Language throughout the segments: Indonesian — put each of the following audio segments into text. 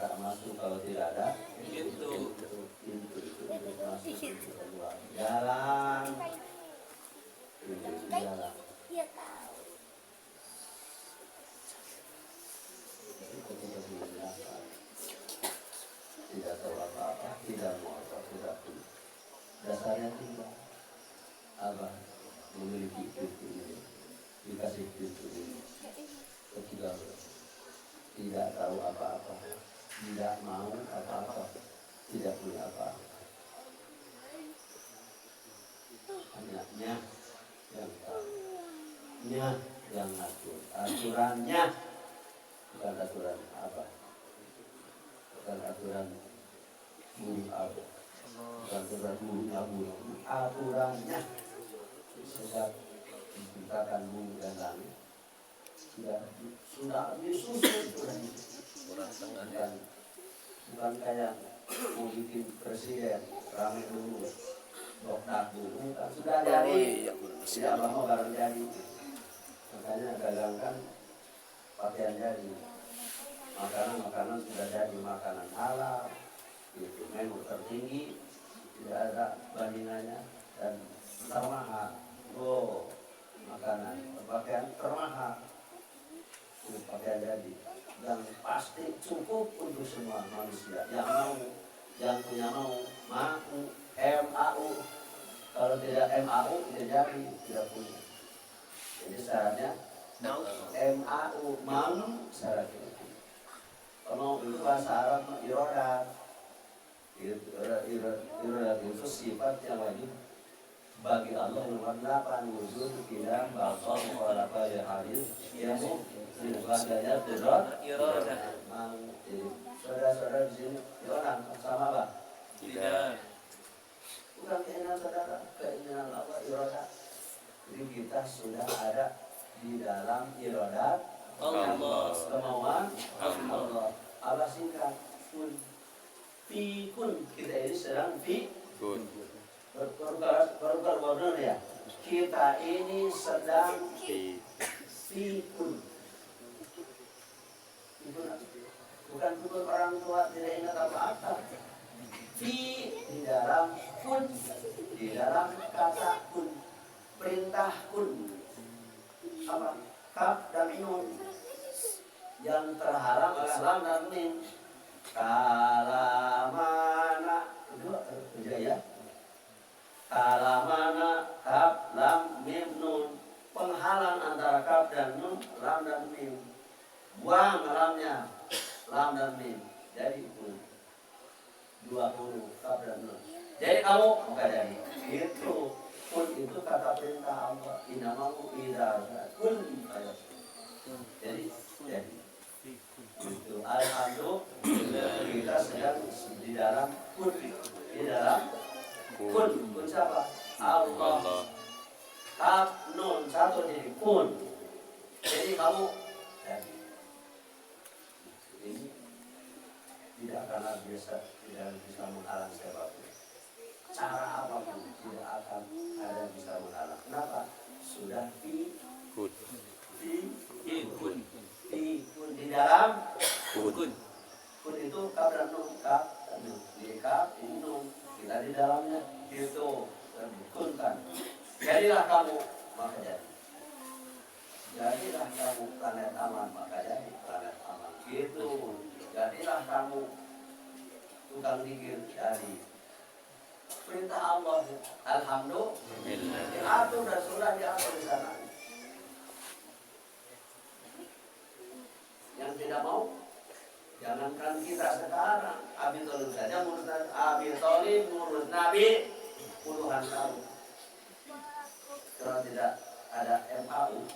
tak masuk kalau tidak ada Pintu. Pintu itu untuk masuk, pintu keluar. Jalan. Pintu jalan. Ketika meninggalkan, tidak tahu apa-apa, tidak mau apa, tidak punya. Dasarnya tidak. Abah memiliki pintu ini, dikasih pintu ini. Ketika tidak tahu apa-apa, tidak mau apa-apa, tidak punya apa-apa. Hanya yang tahu, yang ngatur, aturannya bukan aturan apa, bukan aturan burung apa, bukan aturan burungnya burung, aturannya sejak diciptakan bumi dan langit sudah disusun bukan kayak mau bikin presiden rame dulu dokter dulu kan sudah jadi tidak lama baru jadi, makanya dagangkan pakaian jadi, makanan sudah jadi, makanan halal itu menu tertinggi, tidak ada bandingannya dan termahal. Makanan pakaian termahal, pakaian jadi yang pasti cukup untuk semua manusia yang mau, yang punya mau MAU. Kalau tidak MAU tidak jadi, tidak punya. Jadi syaratnya MAU, mau syaratnya. Kalau itu bahasa Arab irodat. Irodat itu sifat yang wajib bagi Allah nomor 8, wujud kita bakal mengolahkan hadis yang adanya irodat. Saudara-saudara di sini orang sama apa? Tidak. Bukan keinginan saudara, keinginan apa? Irodat. Jadi kita sudah ada di dalam irodat Allah, kemauan Allah. Allah singkat kun. Fi kun, kita ini sedang fi kun. Baru ya. Kita ini sedang fi kun. Bukan tukul orang tua tidak ingat apa-apa. Fi di dalam kun, di dalam kata kun, perintah kun, apa? Kaf dan nun yang terhalang oleh lam dan mim. Kalamana itu ya. Kalamana kaf lam mim nun, penghalang antara kaf dan nun, lam dan mim. Buang lamnya, lam dan mim. Jadi kun 20 kaf dan nun. Jadi kamu maka jadi itu kun itu kata perintah Allah. Inamahu idza kun ayat. Jadi itu alhamdulillah kita sedang di dalam kun, di dalam kun siapa? Allah. Kaf nun satu jadi kun. Jadi kamu jadi ini tidak akan tidak bisa menghalang siapapun. Cara apapun tidak akan ada bisa menghalang. Kenapa? Sudah di kun di dalam kun itu kaf dan nun, kaf dan nun, di kaf ini nun, kita di dalamnya itu kun kan. Jadilah kamu maka jadi. Jadilah kamu planet aman maka jadi planet aman. Gitu. Jadilah kamu tukang zikir jadi. Perintah Allah, alhamdulillah diatur dan sudah diatur di sana. Yang tidak mau, jangankan kita sekarang, Abi Thalib saja menurut Abi Thalib menurut Nabi puluhan tahun. Kalau tidak ada MAU,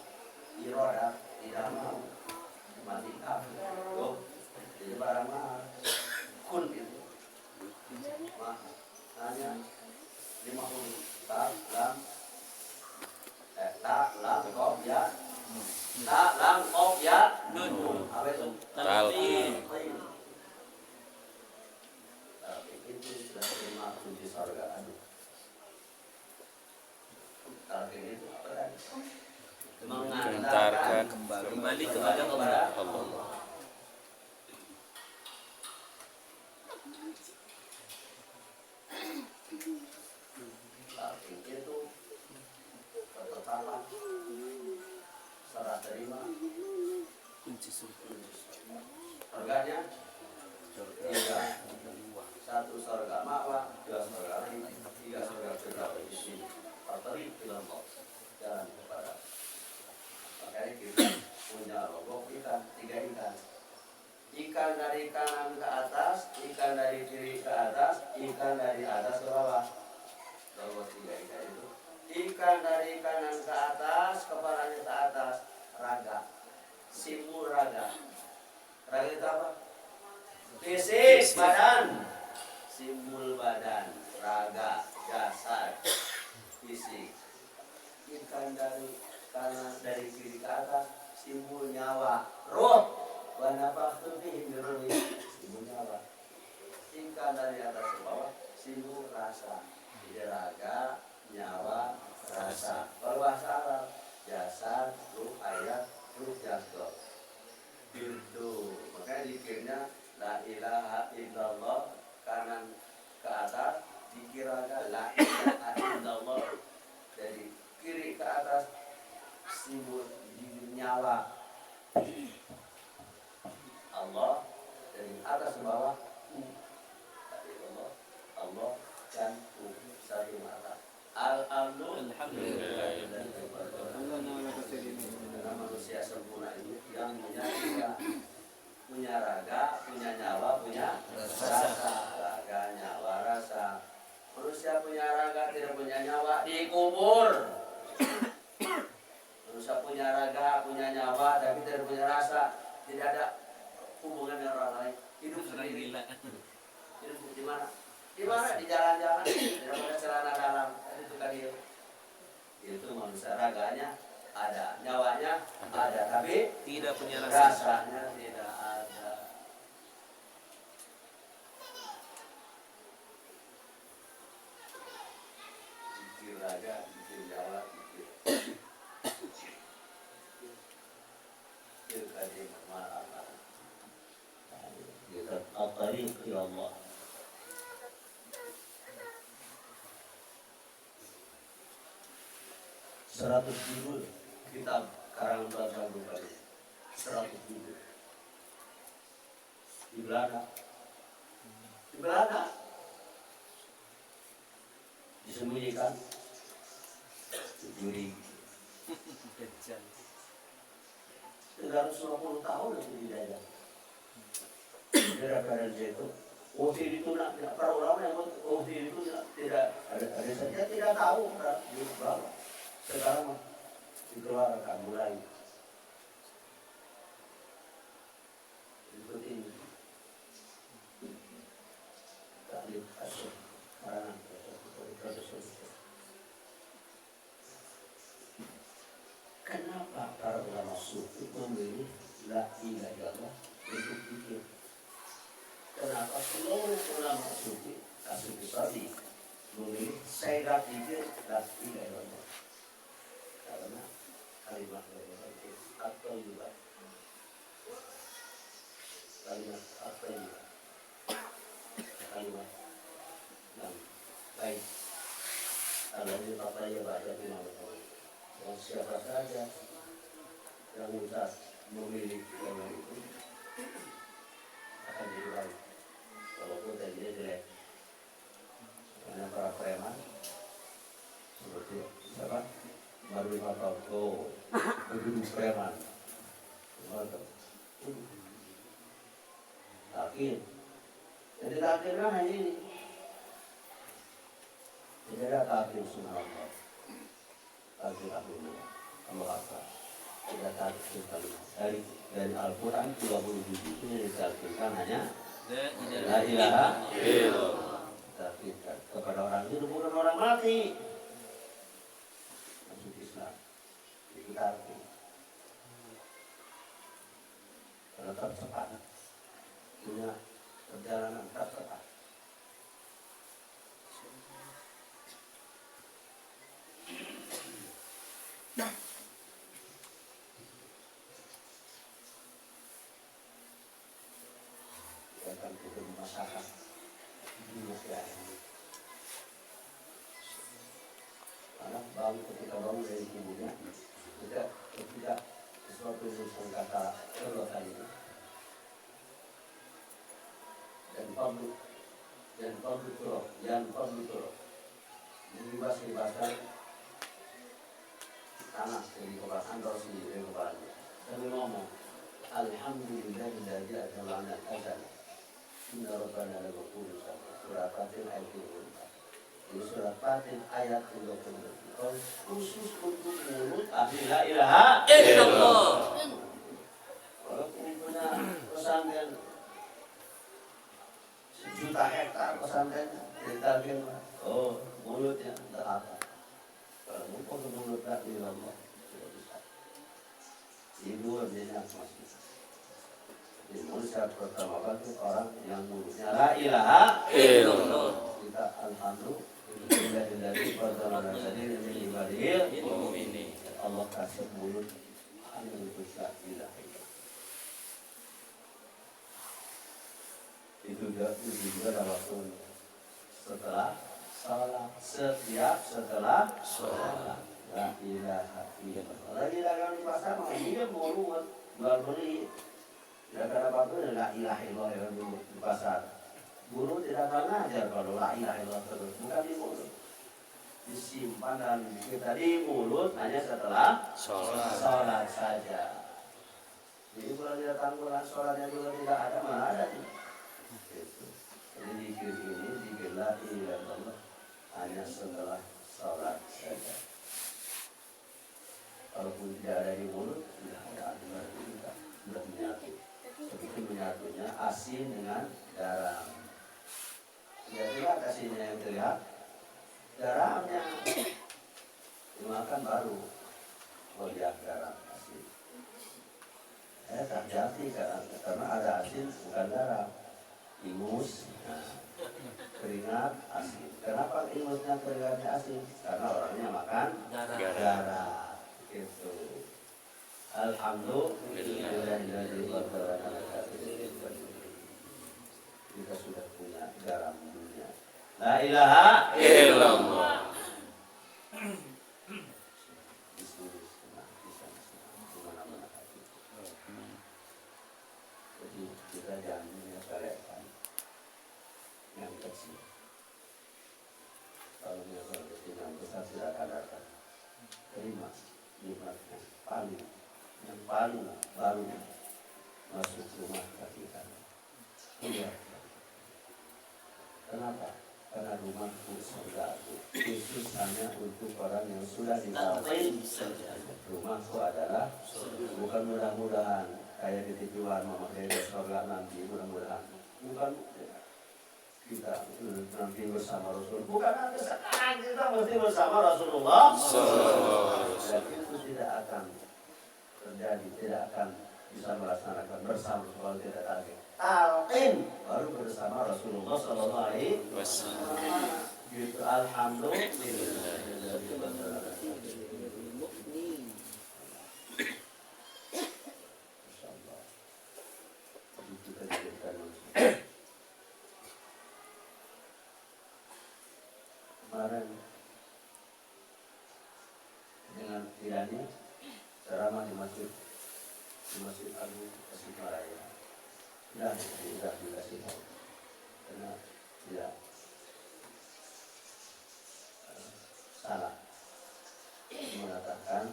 iroda tidak mau mati kafir. Jadi barang mahal, kun itu mahal. Hanya 50 tak lam kof ya nun apa itu talqin itu sudah terima kunci surga. Talqin itu apa tadi? Mengantarkan kembali kepada Allah. surganya tiga. Satu surga ma'wa, dua surga rahim, tiga surga firdaus. Fatari ilallah, jalan kepada. Makanya kita punya rogok ikan, tiga ikan. Ikan dari kanan ke atas, ikan dari kiri ke atas, ikan dari atas ke bawah. Rogok tiga ikan itu. Ikan dari kanan ke atas, kepalanya ke atas, raga. Simbol raga. Raga itu apa? Fisik, badan. Simbol badan, raga, jasad, fisik. Ikan dari kanan, dari kiri ke atas, simbol nyawa, roh. Wanapa tuh simbol nyawa. Ikan dari atas ke bawah, simbol rasa. Jadi raga, nyawa, rasa. Kalau bahasa Arab, jasad, ruh, ayat, ruh, jasad. Itu makanya dikirnya la ilaha illallah, kanan ke atas dikirakan la ilaha illallah, jadi kiri ke atas simbol nyawa Allah, dari atas ke bawah Allah, Allah dan satu mata. Alhamdulillah. Manusia sempurna itu yang punya raga, punya nyawa, punya rasa. Raga, nyawa, rasa. Manusia punya raga, tidak punya nyawa, dikubur. Manusia punya raga, punya nyawa, tapi tidak punya rasa, tidak ada hubungan dengan orang lain. Hidup sendiri. Hidup di mana? Di mana? Di jalan-jalan, tidak ada celana dalam. Itu kan dia. Itu manusia, raganya ada, nyawanya ada, tapi tidak punya rasanya tidak ada. Pikir raga, pikir nyawa, pikir kadim ma'amal. Kita at-tariq ila Allah. Seratus judul kitab karangan Bapak Bupati, 100 judul di Belanda, disembunyikan, dicuri. 350 tahun itu dijajah. Gara-gara itu, Uhud itu para ulama yang Uhud itu tidak ada saja tidak tahu berapa. Sekarang dikeluarkan mulai ikuti taklif asal karangan proses. Kenapa para ulama sufi memilih la ilaha illallah untuk pikir? Kenapa seluruh ulama sufi kasus tadi memilih saya pikir la ilaha illallah? Karena kalimat itu atau juga kalimat apa juga kalimat yang baik. Kalau ini papanya baca di mana-mana. Dan siapa saja yang bisa memilih yang itu akan jadi baik. Walaupun tadinya jelek. Karena para preman seperti siapa? Baru 5 tahun begitu preman. Takir. Jadi takirnya hanya ini. Tidak ada takir sunnah Allah. Takir akhirnya Allah apa? Tidak takir kalimat. Dari Al-Quran 37 itu yang ditakirkan hanya la ilaha illallah. Takirkan kepada orang itu bukan orang mati. Takir. Kalau tercepat, punya perjalanan tercepat. Kita akan ketemu masyarakat di masyarakat. Karena baru ketika bangun dari tubuhnya, ketika sesuatu yang kata Allah tadi turok. Libas-libasan tanah dari kebakaran rosi dari kebakaran. Kami ngomong, Alhamdulillahilladzi ajma'ana al-azal. Inna rabbana laghafurun syakur. Surat Fatir ayat 24. Di surat Fatir ayat 24. Khusus untuk mulut ahli la ilaha illallah. Walaupun punya pesantren sejuta hektar pesantren ditarget, oh mulutnya tidak apa. Kalau mau ke mulut la ilaha illallah tidak bisa. Ibu artinya masih. Di mulut syarat pertama itu orang yang mulutnya la ilaha illallah. Kita alhamdulillah dari pertolongan sendiri ini ibadil. Allah kasih mulut hanya untuk la ilaha illallah. Itu juga dalam waktu setelah salat, setiap setelah salat la ilaha illallah. Lagi dagang di pasar mah dia mulut beli tidak ada apa-apa la ilaha illallah di pasar. Guru tidak akan ngajar kalau la ilaha illallah terus, bukan di mulut. Disimpan dalam diri kita di mulut hanya setelah salat saja. Jadi kalau dia tanggulan sholatnya juga tidak ada, mana ada nih. Jadi zikir ini zikir la ilaha illallah hanya setelah sholat saja. Kalaupun tidak ada di mulut, tidak ada aturan kita sudah menyatu. Seperti menyatunya asin dengan garam. Jadi asinnya yang terlihat, garamnya dimakan baru. Oh dia garam asin. Tak jadi karena ada asin bukan garam. Ingus, keringat asin. Kenapa ingusnya keringatnya asin? Karena orangnya makan garam. Itu. Alhamdulillah kita sudah punya garam dunia. La ilaha illallah. Jadi kita jangan menyepelekan yang kecil. Kalau yang besar silakan datang. Terima nikmatnya yang paling baru masuk rumah kita. Iya. Kenapa? Karena rumahku surgaku khusus hanya untuk orang yang sudah ditawai. Rumahku adalah bukan mudah-mudahan kayak di TV-an memakai surga nanti mudah-mudahan. Bukan kita nanti bersama Rasul. Bukan nanti sekarang kita mesti bersama Rasulullah. Dan itu tidak akan terjadi, tidak akan bisa melaksanakan bersama kalau tidak target. Talqin baru bersama Rasulullah sallallahu alaihi wasallam. Gitu alhamdulillah. Insyaallah. Kita dijadikan manusia. Kemarin dengan tirani ceramah di masjid Agung Tasikmalaya. Sudah dikasih tahu karena tidak salah mengatakan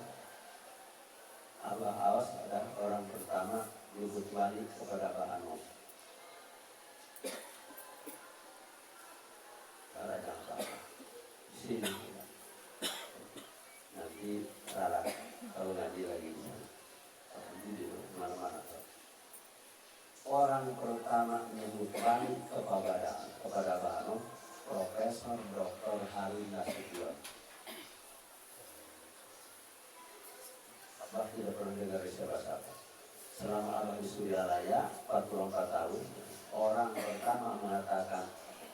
Abah Awas adalah orang pertama nyebut wali kepada Abah Anom. Salah jangan salah. Di sini nanti salah kalau ngaji lagi nanti di mana-mana. Orang pertama menyebut wali kepada Bano Profesor Dr. Harun Nasution. Abah tidak pernah dengar siapa-siapa. Selama Abah di Suryalaya 44 tahun, orang pertama mengatakan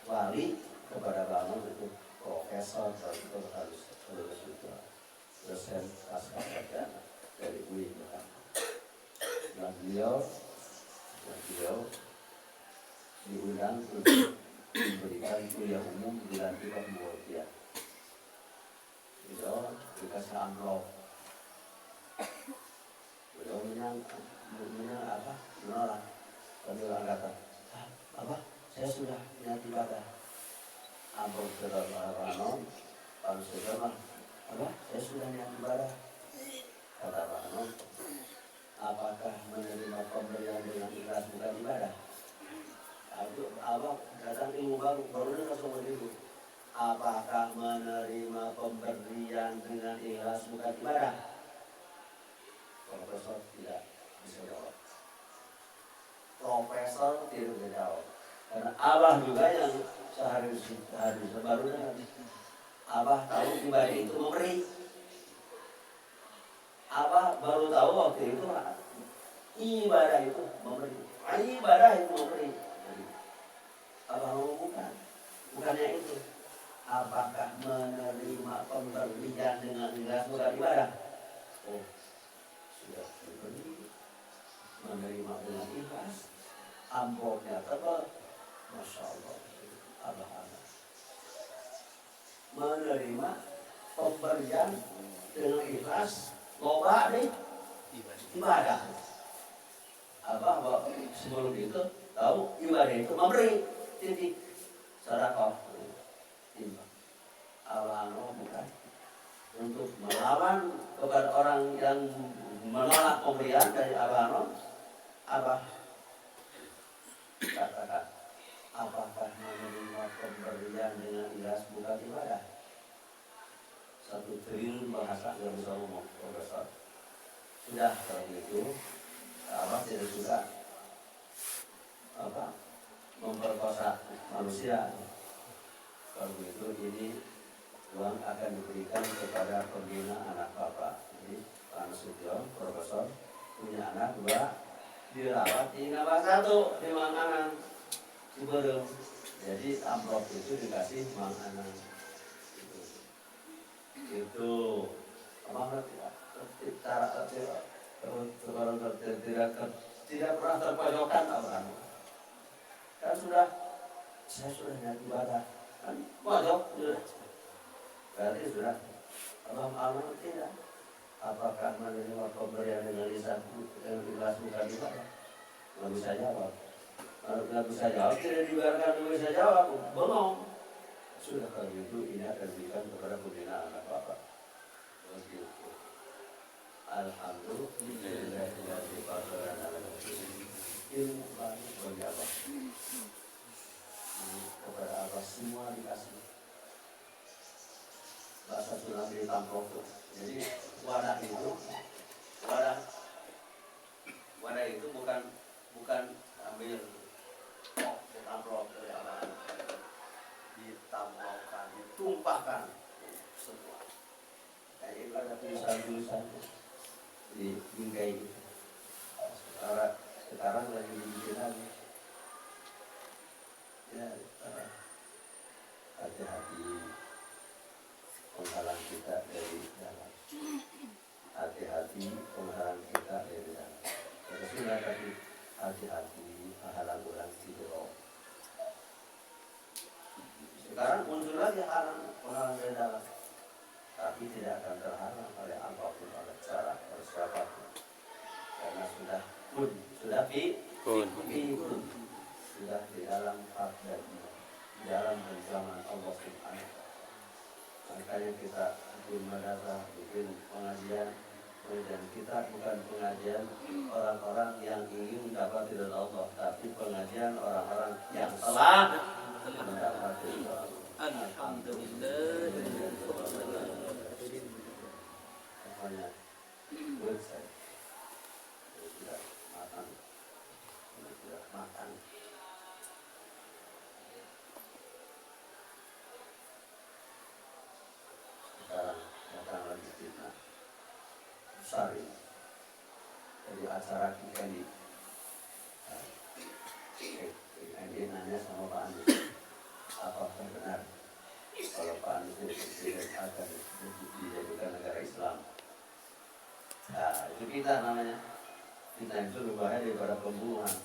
wali kepada Bano itu Profesor Dr. Harun Nasution, dosen pasca sarjana dari UIN. Dan beliau diundang untuk diberikan kuliah umum di Lantikan Mutia. Beliau dikasih amplop. Beliau menolak. Kami orang kata, apa? saya sudah niat ibadah. Ampun saudara Ranon, kalau saudara apa? Saya sudah niat ibadah. Kata Ranon, apakah menerima pemberian dengan ikhlas bukan ibadah? Aku abang datang ilmu baru langsung begitu. Apakah menerima pemberian dengan ikhlas bukan ibadah? Profesor tidak bisa jawab. Profesor tidak bisa jawab. Karena abah juga yang sehari sebarunya abah tahu ibadah itu memberi. Abah baru tahu waktu itu ibadah itu memberi. Ibadah itu memberi. Abah bukannya itu. Apakah menerima pemberian dengan ikhlas bukan ibadah? Oh, sudah diberi. Menerima dengan ikhlas, amplopnya tebal, masya Allah, abah-abah. Menerima pemberian dengan ikhlas, loba deh, ibadah. Abah sebelum itu tahu ibadah itu memberi, titik, sedekah. Abah bukan untuk melawan kepada orang yang menolak pemberian dari Abah. Abah katakan, apakah menerima pemberian dengan ikhlas bukan ibadah? 1 triliun bahasa yang bisa ngomong profesor. Sudah kalau begitu, Abah tidak suka memperkosa manusia. Kalau begitu ini uang akan diberikan kepada pembina anak bapak. Jadi Pak Nasution, profesor, punya anak 2, dirawat di nambah 1 di Mang Anang Ciberem. Jadi amplop itu dikasih Mang Anang. Itu apa tidak pernah terpojokan abang. Kan saya sudah niat ibadah. Kan pojok sudah. Berarti sudah abang tidak. Apakah menerima pemberian dengan ikhlas bukan ibadah? Nggak bisa jawab. Nggak bisa jawab, tidak dibiarkan nggak bisa jawab. Bengong. Sudah kalau gitu ini akan diberikan kepada pembina anak bapak. Begitu. Alhamdulillah ilmu bagi Allah. Kepada Allah semua dikasih. Bahasa Sunda di Tamprok. Jadi wadah itu bukan ambil amplop dari Allah, ditampilkan, ditumpahkan semua. Kayak ada tulisan di bingkai. Sekarang lagi dibikin lagi. Ya, hati-hati penghalang kita dari dalam. Hati-hati penghalang kita dari dalam. Rasulullah tadi hati-hati penghalang orang tidur. Sekarang muncul lagi penghalang dari dalam, tapi tidak akan terhalang oleh apapun, oleh cara, oleh siapapun, karena sudah sudah di dalam hak dan di dalam genggaman Allah Subhanahu. Makanya kita bikin madrasah, bikin pengajian. Dan kita bukan pengajian orang-orang yang ingin mendapat ridha Allah, tapi pengajian orang-orang yang telah mendapat ridha Allah. Alhamdulillah. Makanya buat saya tidak makan. Sekarang datang lagi fitnah besar ini. Jadi acara kita ini nanya sama Pak Anies, apakah benar kalau Pak Anies presiden akan dijadikan negara Islam? Nah, itu kita namanya. Kita itu lebih bahaya daripada pembunuhan.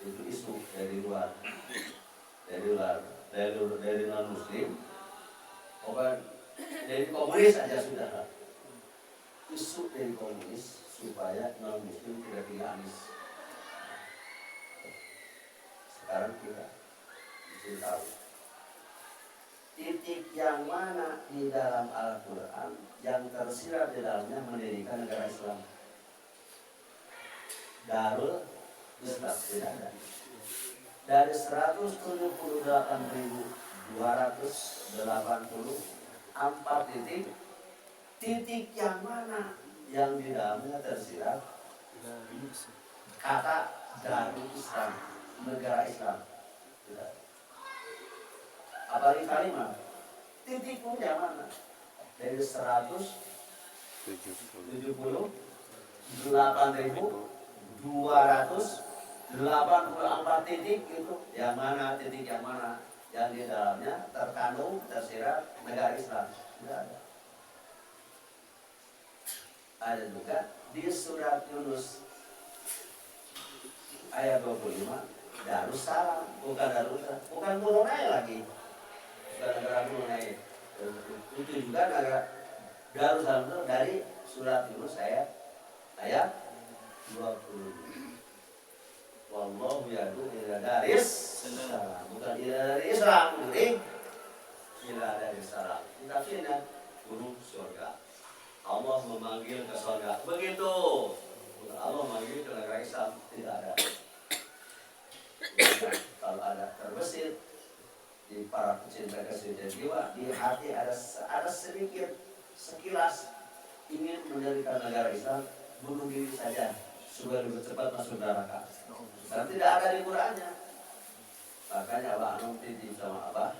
Itu isu dari luar, dari non Muslim, dari komunis aja sudah. Isu dari komunis supaya non Muslim tidak pilih Anies. Sekarang kita Ditaruh. Titik yang mana di dalam Al-Quran yang tersirat di dalamnya mendirikan negara Islam? Darul Islam tidak ada. Dari 178.284 titik, titik yang mana yang di dalamnya tersirat kata Darul Islam, negara Islam? Tidak. Apalagi kalimat titik pun yang mana? Dari 178.284 titik itu yang mana, titik yang mana yang di dalamnya terkandung tersirat negara Islam? Tidak ada. Ada juga di surat Yunus ayat 25, Darussalam, bukan Darussalam, bukan Brunei lagi, bukan negara Brunei. Itu juga negara Darussalam itu dari surat Yunus ayat 20. Wallahu yad'u ila daris salam, bukan ila dari Islam, jadi ila dari salam. Tafsirnya guru surga. Allah memanggil ke surga. Begitu. Bukan Allah memanggil ke negara Islam, tidak ada. Kalau ada terbesit di para pecinta kesehatan jiwa, di hati ada sedikit sekilas ingin mendirikan negara Islam, bunuh diri saja supaya lebih cepat masuk neraka. Dan tidak ada di Qurannya. Makanya Abah Anum titip sama Abah,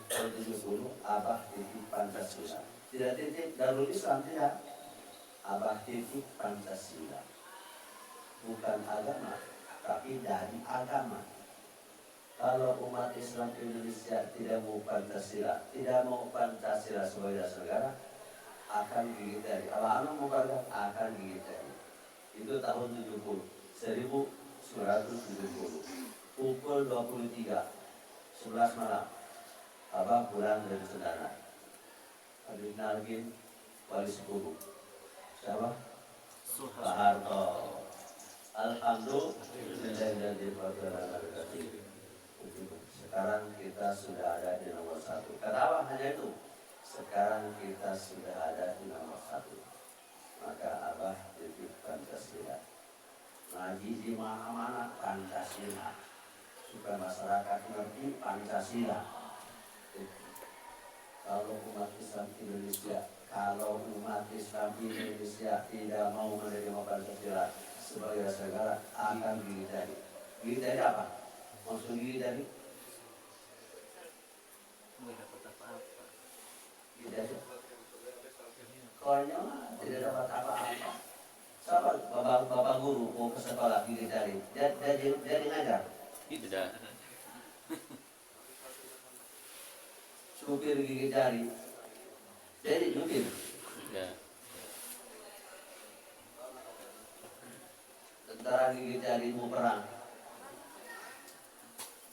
kalau 70 Abah titip Pancasila. Tidak titip Darul Islam, tidak. Abah titip Pancasila. Bukan agama, tapi dari agama. Kalau umat Islam Indonesia tidak mau Pancasila, tidak mau Pancasila sebagai dasar negara, akan gigit jari. Abah Anum mau akan gigit jari. Itu tahun 70, 1970. Pukul 23, 11 malam, Abah pulang dari Sendana. Habib Nalgin, Wali Sepuluh. Siapa? Pak Harto. Alhamdulillah. Sekarang kita sudah ada di nomor 1. Kata apa? Hanya itu. Sekarang kita sudah ada di nomor 1. Maka Abah titip Pancasila. Ngaji di mana-mana Pancasila. Supaya masyarakat mengerti Pancasila. Kalau umat Islam Indonesia tidak mau menerima Pancasila sebagai negara, akan gigit jari. Gigit jari apa? Maksud gigit jari? Nggak dapat apa-apa. Gigit jari. Konyol, tidak dapat apa-apa. Siapa bapak guru mau ke sekolah gigit jari? Dia ngajar. Tidak. Supir gigit jari. Jadi nyupir. Ya. Tentara gigit jari mau perang.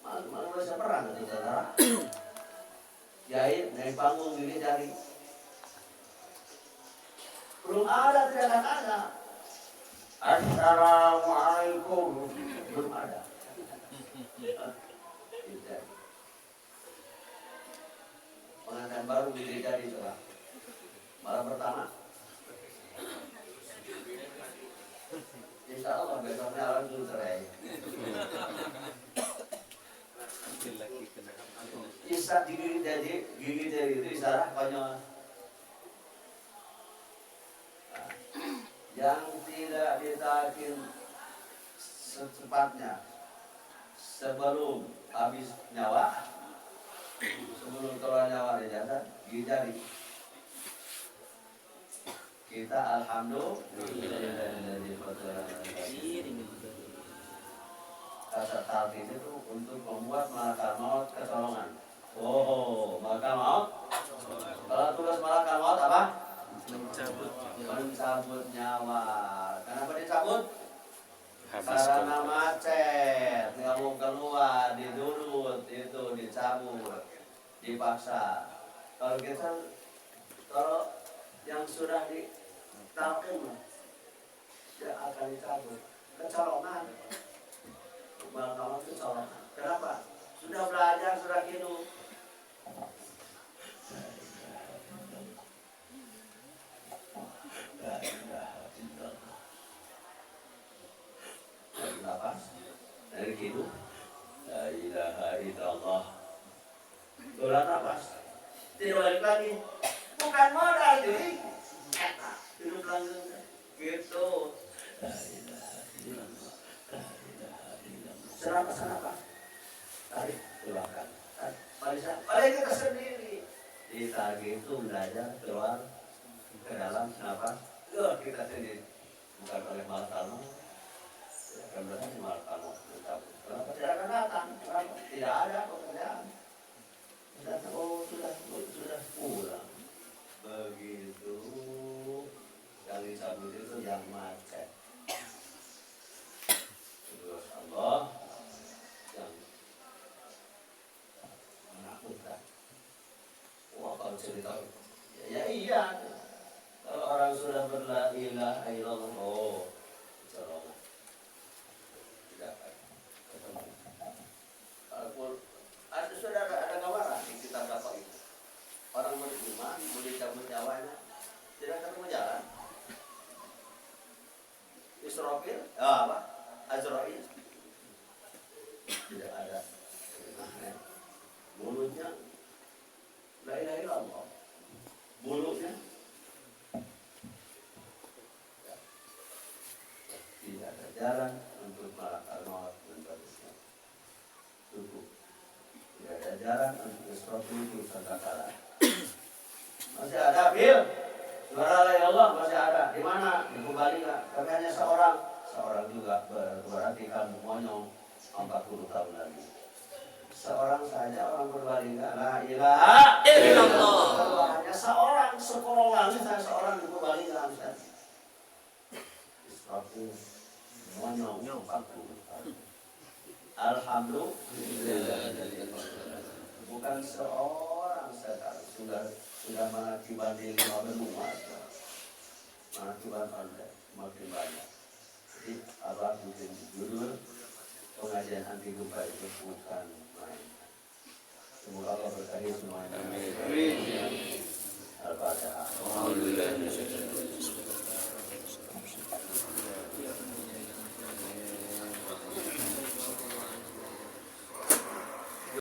Malu bisa perang itu tentara. Jahit naik panggung gigit jari. Belum ada, tidak akan ada. Assalamualaikum. Belum ada. Pengantin baru gigit jari coba. Malam pertama. Insya Allah besoknya orang dulu cerai. Isa gigit jari itu isyarat konyol. Yang tidak ditakin secepatnya sebelum habis nyawa, sebelum keluar nyawa di jasad, gigit jari. Kita alhamdulillah. Kata talqin itu untuk membuat malaikat maut kecolongan. Oh, malaikat maut. Kalau tugas malaikat maut apa? Mencabut nyawa. Kenapa dicabut? Karena macet, nggak mau keluar, didurut, itu dicabut, dipaksa. Kalau yang sudah ditalqin, dia akan dicabut. Kecolongan. Malaikat maut kecolongan. Kenapa? Sudah belajar dari hidup. La ilaha illallah. Dolan nafas. Tidak balik lagi. Bukan modal jadi. Hidup langgeng. Gitu. La ilaha illallah. La ilaha illallah. Senapa. Tarik keluarkan. Balik kita sendiri. Ditarik itu belajar keluar ke dalam kenapa? Kita sendiri. Bukan oleh malakama. Akan berarti malakama. Kenapa tidak akan datang? Kenapa? Tidak ada pekerjaan. Sudah pulang. Begitu. Yang disambut itu yang macet. Terus Allah yang menakutkan. Wah, kalau cerita ya iya. Kalau orang sudah berla ilaha illallah, oh, insyaallah tidak akan ketemu. Kalaupun sudah ada gambaran di kitab dakwah itu, orang beriman boleh cabut nyawanya, tidak ketemu jalan. Israfil, apa? Azrail, tidak ada. Mulutnya, la ilaha illallah. Mulutnya tidak ada jalan untuk malakal maut dan batasnya. Cukup. Tidak ada jalan untuk Israfil itu sangkakala. Masih ada, Bil. Suara la Allah masih ada. Di mana? Dikembalikan. Kami hanya seorang juga berarti kamu monyong 40 tahun lagi. Seorang saja orang berbalikan la ilaha illallah. Kalau hanya seorang sekolongan saja seorang berbalikan saja. Israfil monyong 40 tahun. Alhamdulillah. Bukan seorang sekarang sudah mengakibat di 5 benua. Mengakibat Anda makin banyak. Jadi abah bikin judul pengajian anti gempa itu bukan main. Semoga Allah berkahi semuanya. Amin. Al-Fatihah. Alhamdulillah.